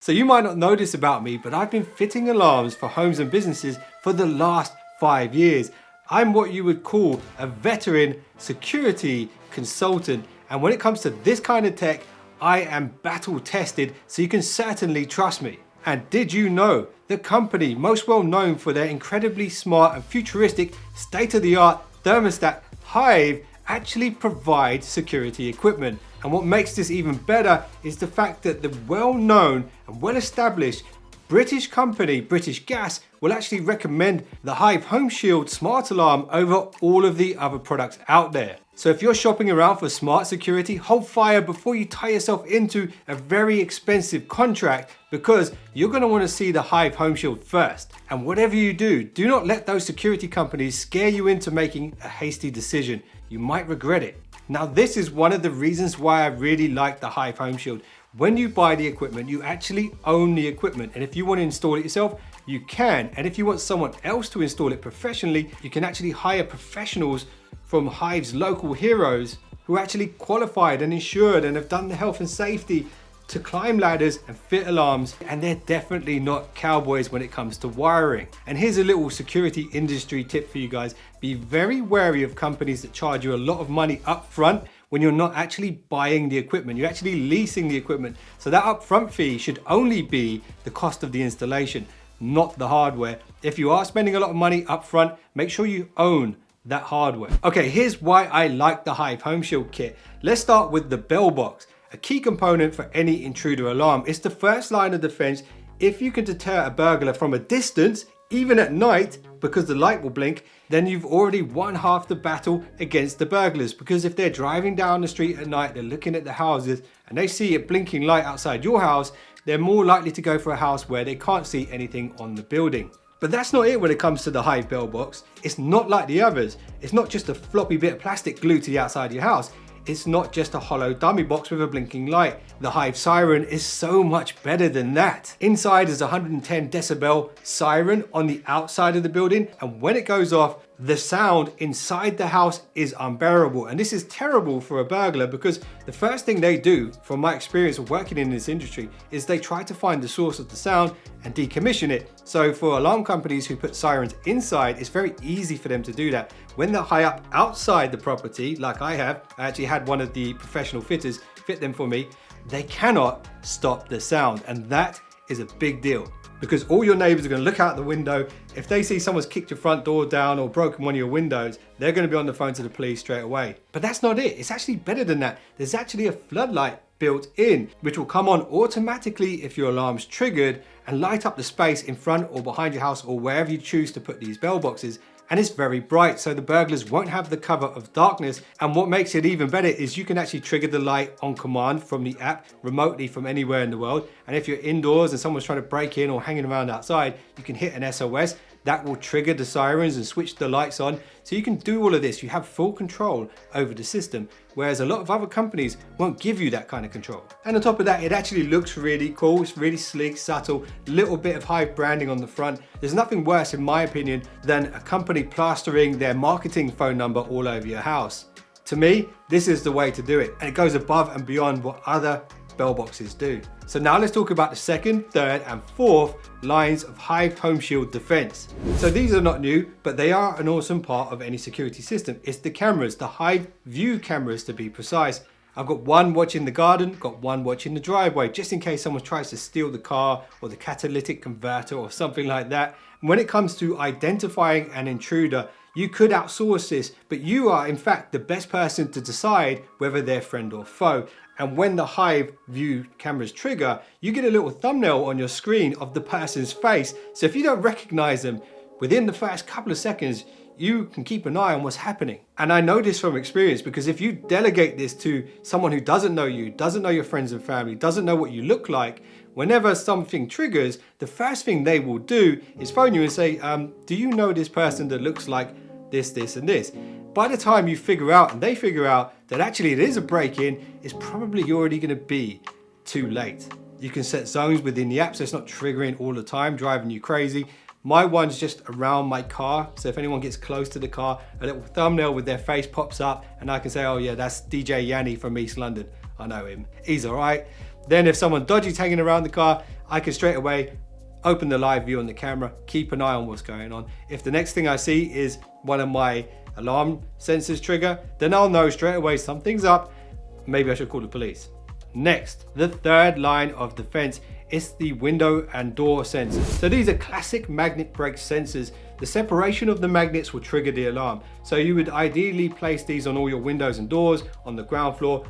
So you might not know this about me, but I've been fitting alarms for homes and businesses for the last 5 years. I'm what you would call a veteran security consultant. And when it comes to this kind of tech, I am battle tested, so you can certainly trust me. And did you know the company most well known for their incredibly smart and futuristic state-of-the-art thermostat Hive actually provides security equipment? And what makes this even better is the fact that the well-known and well-established British company, British Gas, will actually recommend the Hive Home Shield smart alarm over all of the other products out there. So if you're shopping around for smart security, hold fire before you tie yourself into a very expensive contract, because you're going to want to see the Hive Home Shield first. And whatever you do, do not let those security companies scare you into making a hasty decision. You might regret it. Now, this is one of the reasons why I really like the Hive Home Shield. When you buy the equipment, you actually own the equipment. And if you want to install it yourself, you can. And if you want someone else to install it professionally, you can actually hire professionals from Hive's local heroes who are actually qualified and insured and have done the health and safety to climb ladders and fit alarms. And they're definitely not cowboys when it comes to wiring. And here's a little security industry tip for you guys. Be very wary of companies that charge you a lot of money up front when you're not actually buying the equipment, you're actually leasing the equipment. So that upfront fee should only be the cost of the installation, not the hardware. If you are spending a lot of money up front, make sure you own that hardware. Okay, here's why I like the Hive Home Shield kit. Let's start with the bell box. A key component for any intruder alarm is the first line of defense. If you can deter a burglar from a distance, even at night, because the light will blink, then you've already won half the battle against the burglars. Because if they're driving down the street at night, they're looking at the houses and they see a blinking light outside your house, they're more likely to go for a house where they can't see anything on the building. But that's not it when it comes to the Hive bell box. It's not like the others. It's not just a floppy bit of plastic glued to the outside of your house. It's not just a hollow dummy box with a blinking light. The Hive Siren is so much better than that. Inside is a 110 decibel siren on the outside of the building, and when it goes off, the sound inside the house is unbearable. And this is terrible for a burglar, because the first thing they do, from my experience of working in this industry, is they try to find the source of the sound and decommission it. So for alarm companies who put sirens inside, it's very easy for them to do that. When they're high up outside the property, like I actually had one of the professional fitters fit them for me, they cannot stop the sound. And that is a big deal, because all your neighbors are going to look out the window. If they see someone's kicked your front door down or broken one of your windows, they're going to be on the phone to the police straight away. But that's not it. It's actually better than that. There's actually a floodlight built in, which will come on automatically if your alarm's triggered and light up the space in front or behind your house or wherever you choose to put these bell boxes. And it's very bright, so the burglars won't have the cover of darkness. And what makes it even better is you can actually trigger the light on command from the app remotely from anywhere in the world. And if you're indoors and someone's trying to break in or hanging around outside, you can hit an SOS. That will trigger the sirens and switch the lights on. So you can do all of this. You have full control over the system, whereas a lot of other companies won't give you that kind of control. And on top of that, it actually looks really cool. It's really sleek, subtle, little bit of Hive branding on the front. There's nothing worse, in my opinion, than a company plastering their marketing phone number all over your house. To me, this is the way to do it. And it goes above and beyond what other bell boxes do. So now let's talk about the second, third, and fourth lines of Hive Home Shield defense. So these are not new, but they are an awesome part of any security system. It's the cameras, the Hive View cameras to be precise. I've got one watching the garden, got one watching the driveway, just in case someone tries to steal the car or the catalytic converter or something like that. And when it comes to identifying an intruder, you could outsource this, but you are in fact the best person to decide whether they're friend or foe. And when the Hive View cameras trigger, you get a little thumbnail on your screen of the person's face. So if you don't recognize them within the first couple of seconds, you can keep an eye on what's happening. And I know this from experience, because if you delegate this to someone who doesn't know you, doesn't know your friends and family, doesn't know what you look like, whenever something triggers, the first thing they will do is phone you and say, do you know this person that looks like this, this, and this? By the time you figure out and they figure out that actually it is a break-in, it's probably already going to be too late. You can set zones within the app so it's not triggering all the time, driving you crazy. My one's just around my car, so if anyone gets close to the car, a little thumbnail with their face pops up and I can say, oh yeah, that's DJ Yanni from East London. I know him, he's all right. Then if someone dodgy's hanging around the car, I can straight away open the live view on the camera, keep an eye on what's going on. If the next thing I see is one of my alarm sensors trigger, then I'll know straight away something's up. Maybe I should call the police. Next, the third line of defense is the window and door sensors. So these are classic magnet brake sensors. The separation of the magnets will trigger the alarm. So you would ideally place these on all your windows and doors on the ground floor.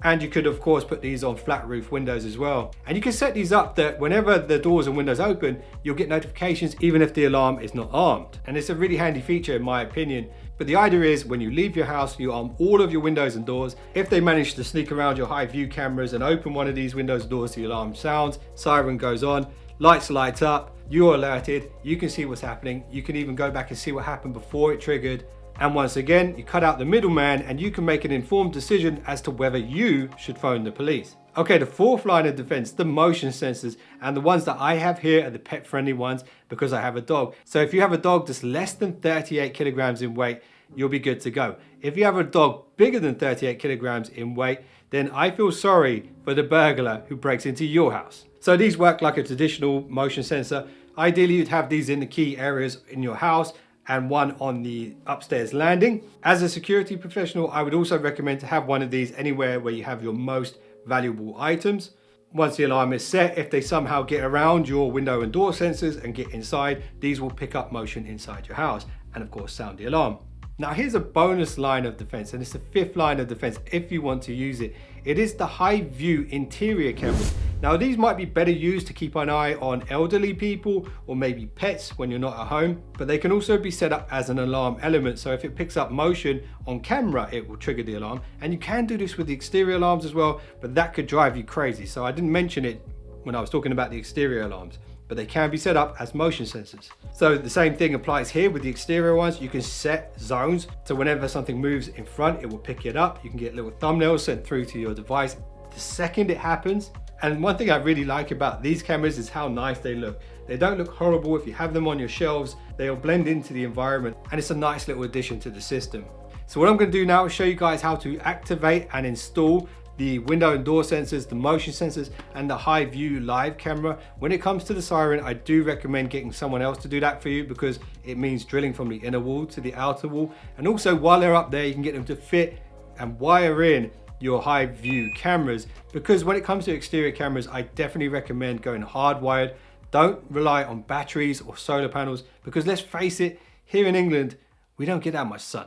And you could of course put these on flat roof windows as well. And you can set these up that whenever the doors and windows open, you'll get notifications even if the alarm is not armed. And it's a really handy feature in my opinion. But the idea is when you leave your house, you arm all of your windows and doors. If they manage to sneak around your Hive View cameras and open one of these windows and doors, the alarm sounds, siren goes on, lights light up, you're alerted, you can see what's happening. You can even go back and see what happened before it triggered. And once again, you cut out the middleman and you can make an informed decision as to whether you should phone the police. Okay, the fourth line of defense, the motion sensors, and the ones that I have here are the pet friendly ones because I have a dog. So if you have a dog that's less than 38 kilograms in weight, you'll be good to go. If you have a dog bigger than 38 kilograms in weight, then I feel sorry for the burglar who breaks into your house. So these work like a traditional motion sensor. Ideally, you'd have these in the key areas in your house and one on the upstairs landing. As a security professional, I would also recommend to have one of these anywhere where you have your most valuable items. Once the alarm is set, if they somehow get around your window and door sensors and get inside, these will pick up motion inside your house and of course sound the alarm. Now here's a bonus line of defense, and it's the fifth line of defense if you want to use it. It is the Hive View interior cameras. Now these might be better used to keep an eye on elderly people or maybe pets when you're not at home, but they can also be set up as an alarm element. So if it picks up motion on camera, it will trigger the alarm. And you can do this with the exterior alarms as well, but that could drive you crazy. So I didn't mention it when I was talking about the exterior alarms, but they can be set up as motion sensors. So the same thing applies here with the exterior ones. You can set zones, so whenever something moves in front, it will pick it up. You can get little thumbnails sent through to your device the second it happens. And one thing I really like about these cameras is how nice they look. They don't look horrible. If you have them on your shelves, they'll blend into the environment, and it's a nice little addition to the system. So what I'm going to do now is show you guys how to activate and install the window and door sensors, the motion sensors, and the Hive View live camera. When it comes to the siren, I do recommend getting someone else to do that for you because it means drilling from the inner wall to the outer wall. And also while they're up there, you can get them to fit and wire in your Hive View cameras, because when it comes to exterior cameras, I definitely recommend going hardwired. Don't rely on batteries or solar panels, because let's face it, here in England, we don't get that much sun.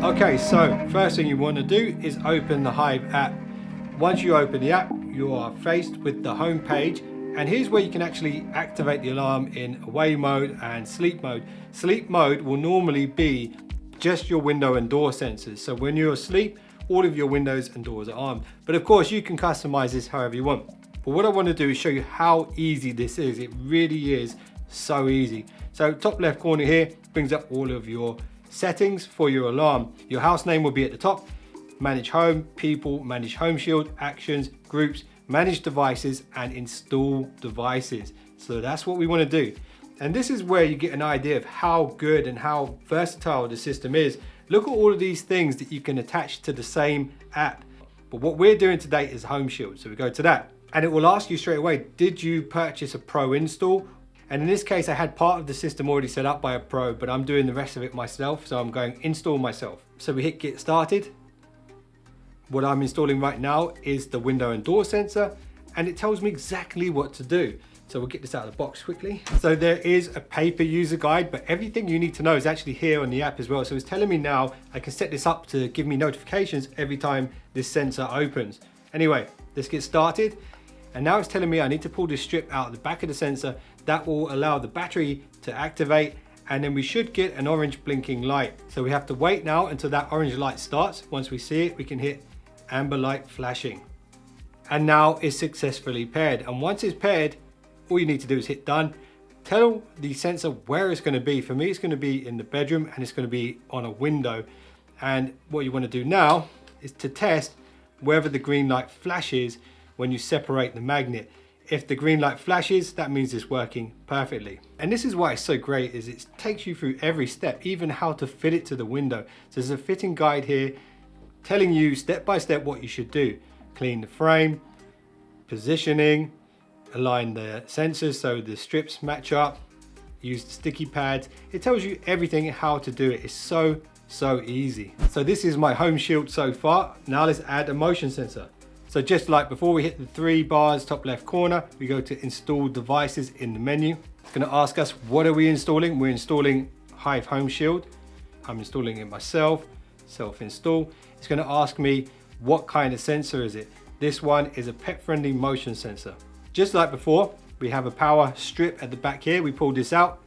Okay, so first thing you want to do is open the Hive app. Once you open the app, you are faced with the home page, and here's where you can actually activate the alarm in away mode and sleep mode. Sleep mode will normally be just your window and door sensors. So when you're asleep, all of your windows and doors are armed. But of course you can customize this however you want. But what I want to do is show you how easy this is. It really is so easy. So top left corner here brings up all of your settings for your alarm. Your house name will be at the top. Manage home, people, manage home shield, actions, groups, manage devices, and install devices. So that's what we want to do. And this is where you get an idea of how good and how versatile the system is. Look at all of these things that you can attach to the same app. But what we're doing today is Home Shield. So we go to that and it will ask you straight away, did you purchase a pro install? And in this case, I had part of the system already set up by a pro, but I'm doing the rest of it myself. So I'm going install myself. So we hit get started. What I'm installing right now is the window and door sensor, and it tells me exactly what to do. So we'll get this out of the box quickly. So there is a paper user guide, but everything you need to know is actually here on the app as well. So it's telling me now I can set this up to give me notifications every time this sensor opens. Anyway, let's get started. And now it's telling me I need to pull this strip out of the back of the sensor. That will allow the battery to activate, and then we should get an orange blinking light. So we have to wait now until that orange light starts. Once we see it, we can hit amber light flashing. And now it's successfully paired. And once it's paired, all you need to do is hit done. Tell the sensor where it's going to be. For me, it's going to be in the bedroom and it's going to be on a window. And what you want to do now is to test whether the green light flashes when you separate the magnet. If the green light flashes, that means it's working perfectly. And this is why it's so great, is it takes you through every step, even how to fit it to the window. So there's a fitting guide here telling you step by step what you should do. clean the frame, positioning, align the sensors so the strips match up, use the sticky pads. It tells you everything how to do it. It's so easy. So this is my home shield so far. Now let's add a motion sensor. So just like before, we hit the 3 bars top left corner, we go to install devices in the menu. It's going to ask us, what are we installing? We're installing Hive Home Shield. I'm installing it myself, self-install. It's going to ask me, what kind of sensor is it? This one is a pet-friendly motion sensor. Just like before, we have a power strip at the back here. We pull this out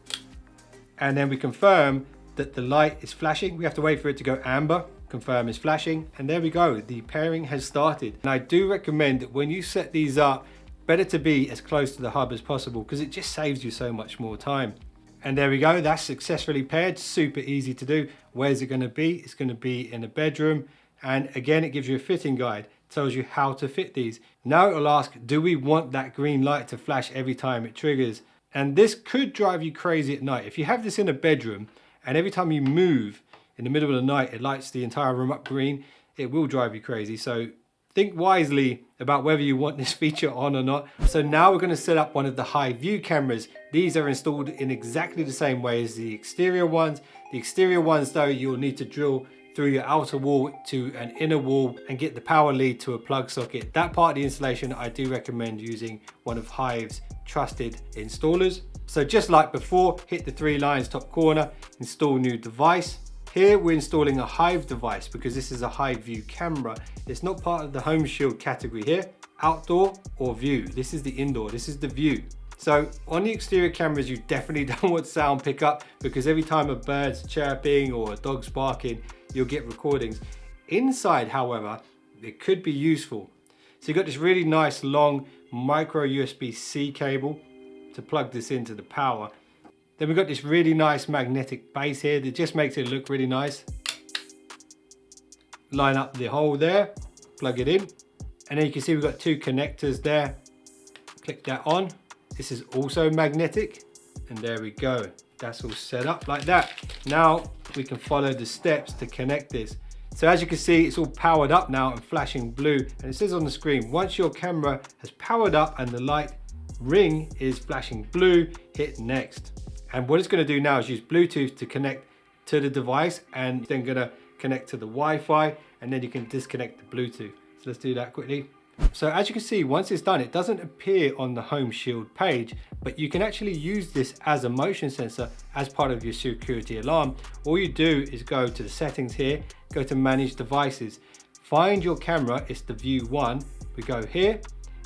and then we confirm that the light is flashing. We have to wait for it to go amber, confirm it's flashing, and there we go. The pairing has started. And I do recommend that when you set these up, better to be as close to the hub as possible because it just saves you so much more time. And there we go, that's successfully paired. Super easy to do. Where's it going to be? It's going to be in a bedroom. And again, it gives you a fitting guide. Tells you how to fit these. Now it'll ask, do we want that green light to flash every time it triggers? And this could drive you crazy at night. If you have this in a bedroom and every time you move in the middle of the night, it lights the entire room up green, it will drive you crazy. So think wisely about whether you want this feature on or not. So now we're going to set up one of the Hive View cameras. These are installed in exactly the same way as the exterior ones. The exterior ones though, you'll need to drill through your outer wall to an inner wall and get the power lead to a plug socket. That part of the installation, I do recommend using one of Hive's trusted installers. So just like before, hit the 3 lines top corner, install new device. Here we're installing a Hive device because this is a Hive View camera. It's not part of the Home Shield category here. Outdoor or View. This is the indoor, this is the View. So on the exterior cameras, you definitely don't want sound pickup because every time a bird's chirping or a dog's barking, you'll get recordings. Inside, however, it could be useful. So you've got this really nice long micro USB-C cable to plug this into the power. Then we've got this really nice magnetic base here that just makes it look really nice. Line up the hole there, plug it in. And then you can see we've got 2 connectors there. Click that on. This is also magnetic. And there we go. That's all set up like that. Now we can follow the steps to connect this. So as you can see, it's all powered up now and flashing blue. And it says on the screen, once your camera has powered up and the light ring is flashing blue, hit next. And what it's going to do now is use Bluetooth to connect to the device and then going to connect to the Wi-Fi, and then you can disconnect the Bluetooth. So let's do that quickly. So as you can see, once it's done, it doesn't appear on the Home Shield page, but you can actually use this as a motion sensor as part of your security alarm. All you do is go to the settings here, go to manage devices, find your camera, it's the View 1. We go here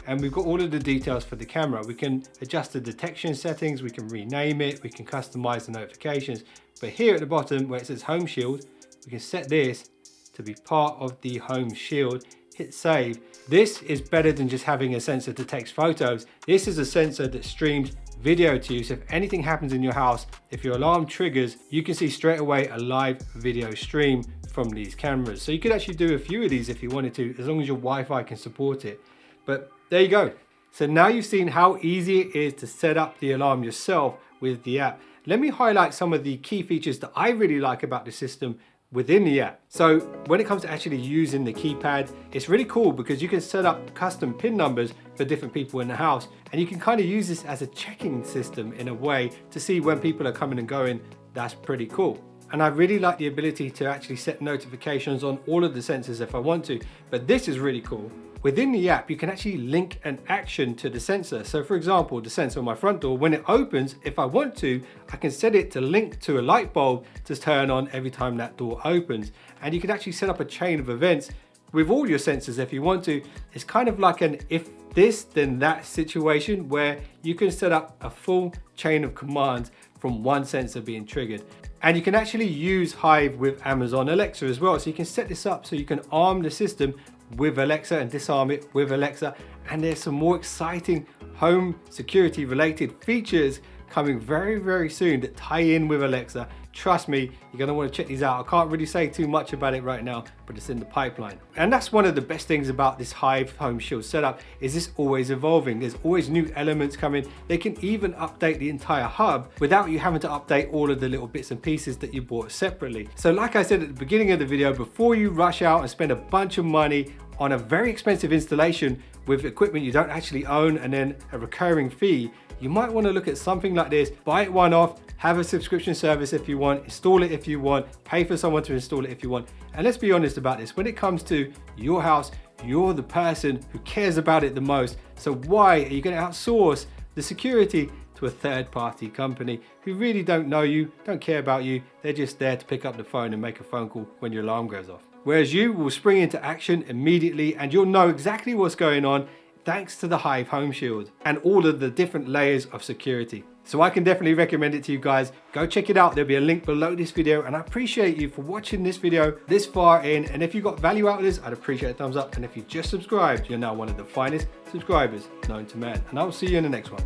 and we've got all of the details for the camera. We can adjust the detection settings, we can rename it, we can customize the notifications. But here at the bottom where it says Home Shield, we can set this to be part of the Home Shield. Hit save. This is better than just having a sensor that takes photos. This is a sensor that streams video to you. So if anything happens in your house, if your alarm triggers, you can see straight away a live video stream from these cameras. So you could actually do a few of these if you wanted to, as long as your Wi-Fi can support it. But there you go. So now you've seen how easy it is to set up the alarm yourself with the app. Let me highlight some of the key features that I really like about the system within the app. So when it comes to actually using the keypad, it's really cool because you can set up custom PIN numbers for different people in the house, and you can kind of use this as a checking system in a way to see when people are coming and going. That's pretty cool. And I really like the ability to actually set notifications on all of the sensors if I want to, but this is really cool. Within the app, you can actually link an action to the sensor. So for example, the sensor on my front door, when it opens, if I want to, I can set it to link to a light bulb to turn on every time that door opens. And you can actually set up a chain of events with all your sensors if you want to. It's kind of like an if this, then that situation where you can set up a full chain of commands from one sensor being triggered. And you can actually use Hive with Amazon Alexa as well. So you can set this up so you can arm the system with Alexa and disarm it with Alexa. And there's some more exciting home security related features coming very, very soon that tie in with Alexa. Trust me, you're gonna wanna check these out. I can't really say too much about it right now, but it's in the pipeline. And that's one of the best things about this Hive Home Shield setup, is it's always evolving. There's always new elements coming. They can even update the entire hub without you having to update all of the little bits and pieces that you bought separately. So like I said at the beginning of the video, before you rush out and spend a bunch of money on a very expensive installation with equipment you don't actually own and then a recurring fee, you might want to look at something like this. Buy it one off, have a subscription service if you want, install it if you want, pay for someone to install it if you want. And let's be honest about this, when it comes to your house, you're the person who cares about it the most. So why are you going to outsource the security to a third-party company who really don't know you, don't care about you? They're just there to pick up the phone and make a phone call when your alarm goes off. Whereas you will spring into action immediately and you'll know exactly what's going on thanks to the Hive Home Shield and all of the different layers of security. So I can definitely recommend it to you guys. Go check it out. There'll be a link below this video, and I appreciate you for watching this video this far in. And if you got value out of this, I'd appreciate a thumbs up. And if you just subscribed, you're now one of the finest subscribers known to man. And I will see you in the next one.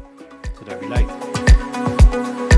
So don't be late.